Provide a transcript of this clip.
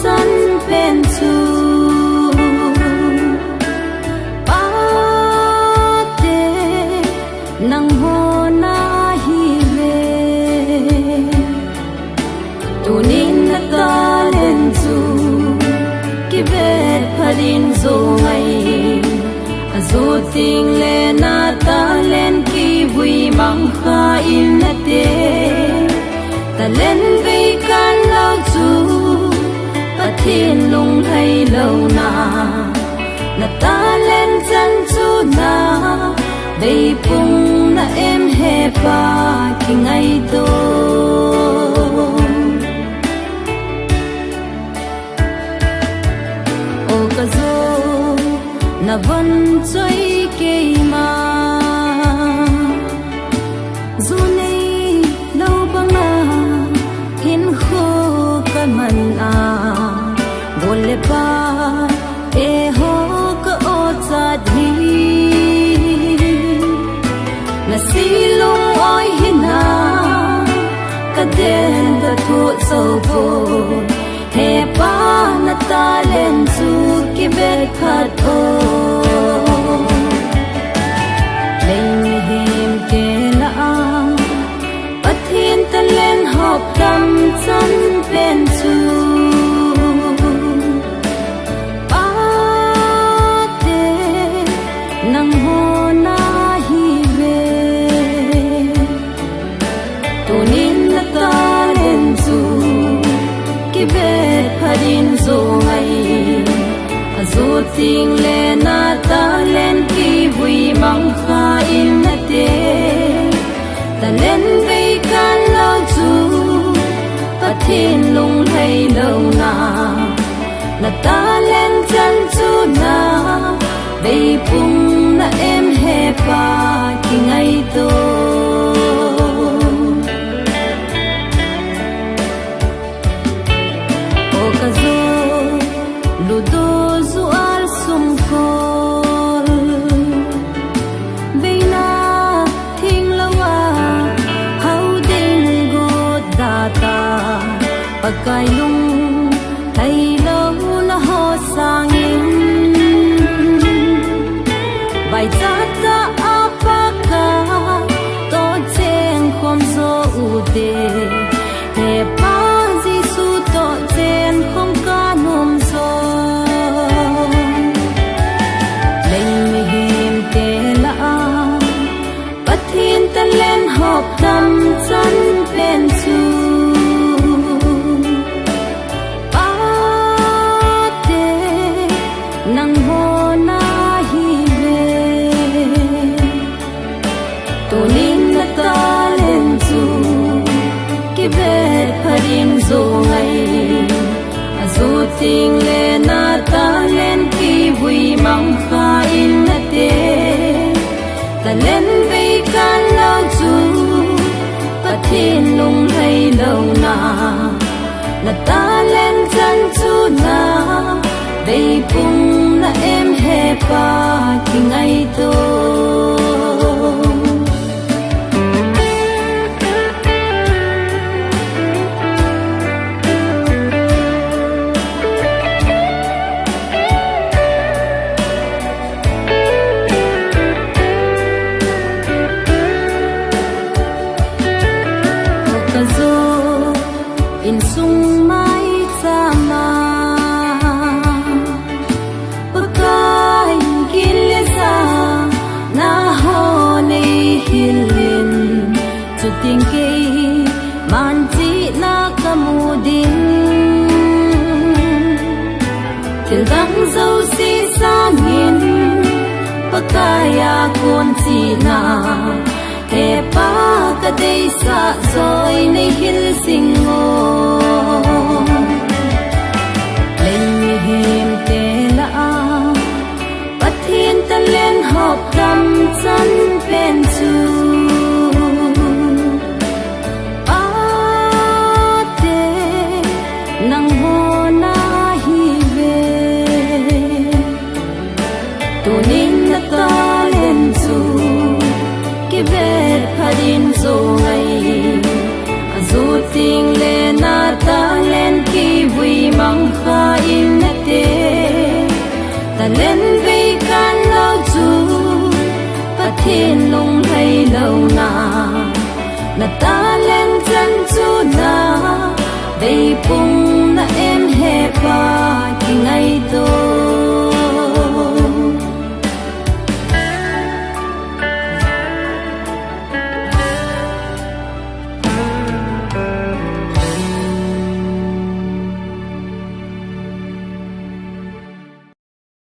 chân bên chu ba te nang ho na hi ve tunin na ta len chu ki ve pharin zo ngai azo ting le na ta len ki vui mang kha in na te ta len ve kan lao chu thiên lung hay lâu na ta lên chân chu na đây bung na em he pa khi ngày to o ka zo na vẫn chơi kê ma dù này lâu băng na hin khô cái man bole pa e ho ka o cha di na silong oi hina ka den da thu so bo he pa na ta len chu ki be khat o lein him ke la pathin ta len hop tam chan pen chu zo ting le na ta len ki vui mang kha in na te ta len ve kan lao chu pathin lung hay lâu na ta len chân chu na ve pung na em he pa ki ngai to o ka zo lu do pakai lung thay lâu na ho sang in bài cha ta apaka to chen khom zo u de he pa jisu to chen khom ka nom zo lein him te la pathin ta len hop tam chan pen chu ting le na ta len ki vui mang kha in na te ta len ve kan lao chu pathin lung hay lâu na ta len chân chu na ve pung na em he pa ki ngai to in sung mai cha ma pakai kin le sa na ho nei hilin chu ting ke man chi na kamudin til dang zo si sa ngin pakaya kon chi na he pa ka dei sa zoi nei hil sing mo lein him te la pathin ta len hop tam chan pen chu pa te nang ho na hi ve tunin na ta len chu ki ve pharin zo ngai azo ting le na ta len ki vui mang lên vì can lâu chu bắt thiên lung hay lâu na ta lên chân chu na về bùng na em hè ba khi ngày tôi